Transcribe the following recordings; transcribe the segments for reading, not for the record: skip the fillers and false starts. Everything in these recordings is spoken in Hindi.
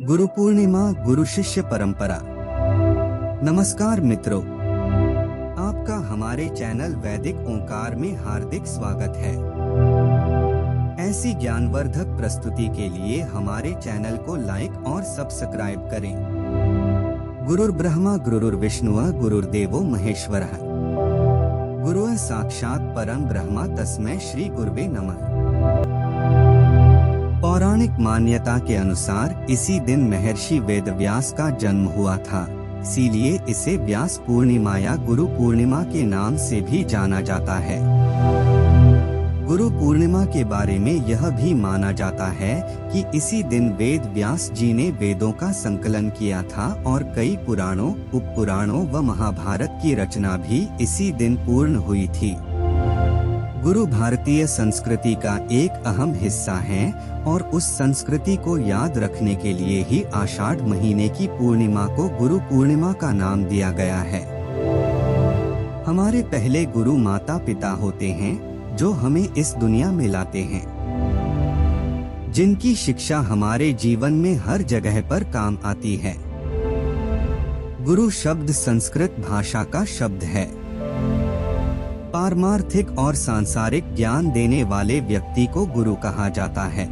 गुरु पूर्णिमा गुरु शिष्य परंपरा। नमस्कार मित्रों, आपका हमारे चैनल वैदिक ओंकार में हार्दिक स्वागत है। ऐसी ज्ञानवर्धक प्रस्तुति के लिए हमारे चैनल को लाइक और सब्सक्राइब करें। गुरुर् ब्रह्मा गुरुर्विष्णुः गुरुर्देवो महेश्वरः गुरुः साक्षात् परं ब्रह्म तस्मै श्री गुरुवे नमः। पौराणिक मान्यता के अनुसार इसी दिन महर्षि वेदव्यास का जन्म हुआ था, इसीलिए इसे व्यास पूर्णिमा या गुरु पूर्णिमा के नाम से भी जाना जाता है। गुरु पूर्णिमा के बारे में यह भी माना जाता है कि इसी दिन वेद व्यास जी ने वेदों का संकलन किया था और कई पुराणों, उपपुराणों व महाभारत की रचना भी इसी दिन पूर्ण हुई थी। गुरु भारतीय संस्कृति का एक अहम हिस्सा है और उस संस्कृति को याद रखने के लिए ही आषाढ़ महीने की पूर्णिमा को गुरु पूर्णिमा का नाम दिया गया है। हमारे पहले गुरु माता पिता होते हैं जो हमें इस दुनिया में लाते हैं, जिनकी शिक्षा हमारे जीवन में हर जगह पर काम आती है। गुरु शब्द संस्कृत भाषा का शब्द है। पारमार्थिक और सांसारिक ज्ञान देने वाले व्यक्ति को गुरु कहा जाता है।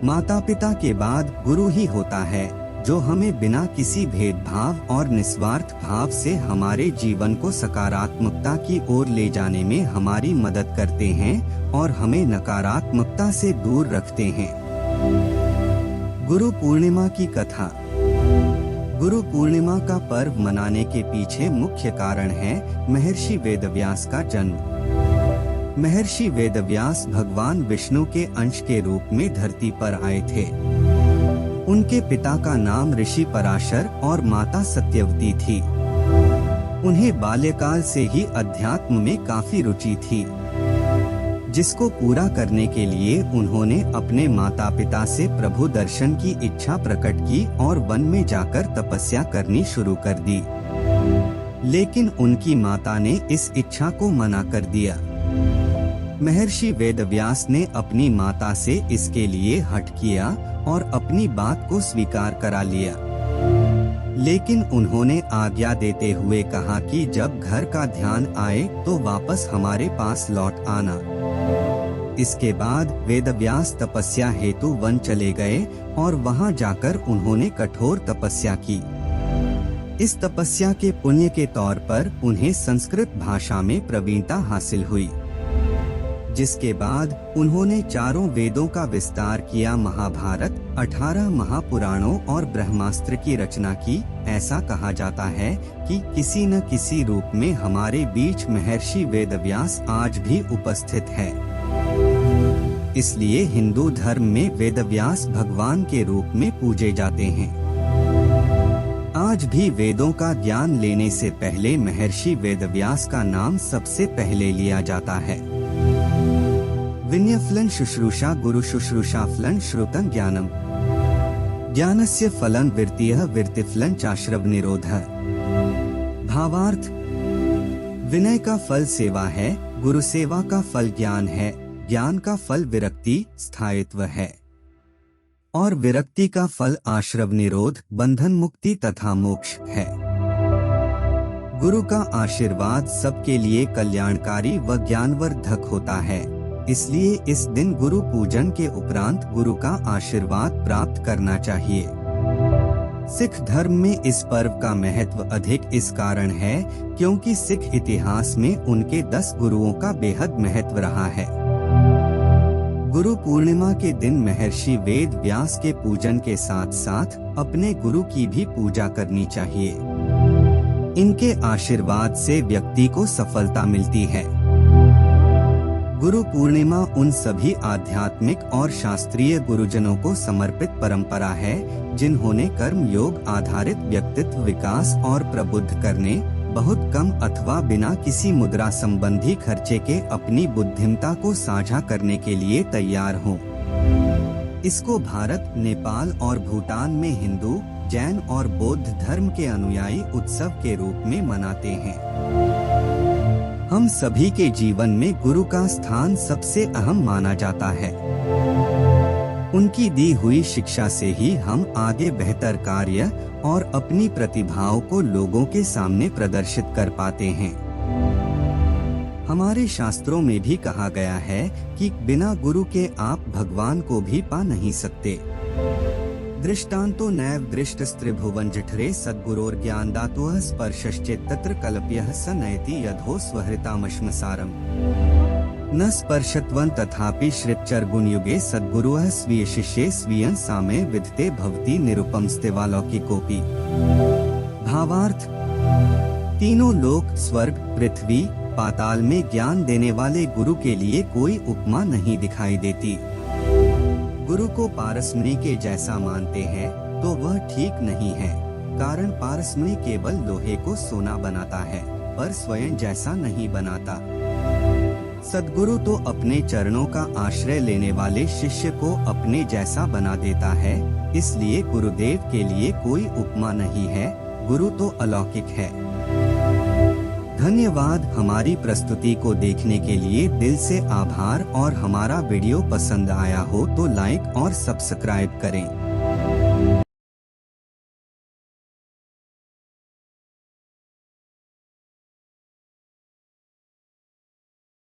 माता पिता के बाद गुरु ही होता है जो हमें बिना किसी भेदभाव और निस्वार्थ भाव से हमारे जीवन को सकारात्मकता की ओर ले जाने में हमारी मदद करते हैं और हमें नकारात्मकता से दूर रखते हैं। गुरु पूर्णिमा की कथा। गुरु पूर्णिमा का पर्व मनाने के पीछे मुख्य कारण है महर्षि वेदव्यास का जन्म। महर्षि वेदव्यास भगवान विष्णु के अंश के रूप में धरती पर आए थे। उनके पिता का नाम ऋषि पराशर और माता सत्यवती थी। उन्हें बाल्यकाल से ही अध्यात्म में काफी रुचि थी, जिसको पूरा करने के लिए उन्होंने अपने माता पिता से प्रभु दर्शन की इच्छा प्रकट की और वन में जाकर तपस्या करनी शुरू कर दी। लेकिन उनकी माता ने इस इच्छा को मना कर दिया। महर्षि वेदव्यास ने अपनी माता से इसके लिए हठ किया और अपनी बात को स्वीकार करा लिया। लेकिन उन्होंने आज्ञा देते हुए कहा कि जब घर का ध्यान आए तो वापस हमारे पास लौट आना। इसके बाद वेदव्यास तपस्या हेतु वन चले गए और वहां जाकर उन्होंने कठोर तपस्या की। इस तपस्या के पुण्य के तौर पर उन्हें संस्कृत भाषा में प्रवीणता हासिल हुई, जिसके बाद उन्होंने चारों वेदों का विस्तार किया, महाभारत, 18 महापुराणों और ब्रह्मास्त्र की रचना की। ऐसा कहा जाता है कि किसी न किसी रूप में हमारे बीच महर्षि वेदव्यास आज भी उपस्थित है। इसलिए हिंदू धर्म में वेदव्यास भगवान के रूप में पूजे जाते हैं। आज भी वेदों का ज्ञान लेने से पहले महर्षि वेदव्यास का नाम सबसे पहले लिया जाता है। विनयफलं शुश्रूषा गुरु शुश्रूषा फलं श्रुतं ज्ञानम ज्ञानस्य फलं विरतिः विरतिफलं चाश्रव निरोधः। भावार्थ: विनय का फल सेवा है, गुरु सेवा का फल ज्ञान है, ज्ञान का फल विरक्ति स्थायित्व है और विरक्ति का फल आश्रव निरोध बंधन मुक्ति तथा मोक्ष है। गुरु का आशीर्वाद सबके लिए कल्याणकारी व ज्ञानवर्धक होता है। इसलिए इस दिन गुरु पूजन के उपरांत गुरु का आशीर्वाद प्राप्त करना चाहिए। सिख धर्म में इस पर्व का महत्व अधिक इस कारण है क्योंकि सिख इतिहास में उनके 10 गुरुओं का बेहद महत्व रहा है। गुरु पूर्णिमा के दिन महर्षि वेद व्यास के पूजन के साथ साथ अपने गुरु की भी पूजा करनी चाहिए। इनके आशीर्वाद से व्यक्ति को सफलता मिलती है। गुरु पूर्णिमा उन सभी आध्यात्मिक और शास्त्रीय गुरुजनों को समर्पित परंपरा है जिन्होंने कर्म योग आधारित व्यक्तित्व विकास और प्रबुद्ध करने, बहुत कम अथवा बिना किसी मुद्रा संबंधी खर्चे के अपनी बुद्धिमता को साझा करने के लिए तैयार हों। इसको भारत, नेपाल और भूटान में हिंदू, जैन और बौद्ध धर्म के अनुयायी उत्सव के रूप में मनाते हैं। हम सभी के जीवन में गुरु का स्थान सबसे अहम माना जाता है। उनकी दी हुई शिक्षा से ही हम आगे बेहतर कार्य और अपनी प्रतिभाओं को लोगों के सामने प्रदर्शित कर पाते हैं। हमारे शास्त्रों में भी कहा गया है कि बिना गुरु के आप भगवान को भी पा नहीं सकते। दृष्टान्तो नैव दृष्टस्त्रिभुवन जठरे सद्गुरोर ज्ञानदातुः स्पर्शश्चेत् तत्र कल्प्यः स नयति यद्धो स्वहृतामश्मसारम्। न स्पर्शत्वं तथापि श्रितचर गुणयुगे सद्गुरुः स्वीय शिष्ये स्वीयं सामे विदते भवति निरुपम स्थिवालौकिकोपि। भावार्थ, तीनों लोक स्वर्ग पृथ्वी पाताल में ज्ञान देने वाले गुरु के लिए कोई उपमा नहीं दिखाई देती। गुरु को पारसमणि के जैसा मानते हैं तो वह ठीक नहीं है, कारण पारसमणि केवल लोहे को सोना बनाता है पर स्वयं जैसा नहीं बनाता। सद्गुरु तो अपने चरणों का आश्रय लेने वाले शिष्य को अपने जैसा बना देता है, इसलिए गुरुदेव के लिए कोई उपमा नहीं है, गुरु तो अलौकिक है। धन्यवाद। हमारी प्रस्तुति को देखने के लिए दिल से आभार और हमारा वीडियो पसंद आया हो तो लाइक और सब्सक्राइब करें।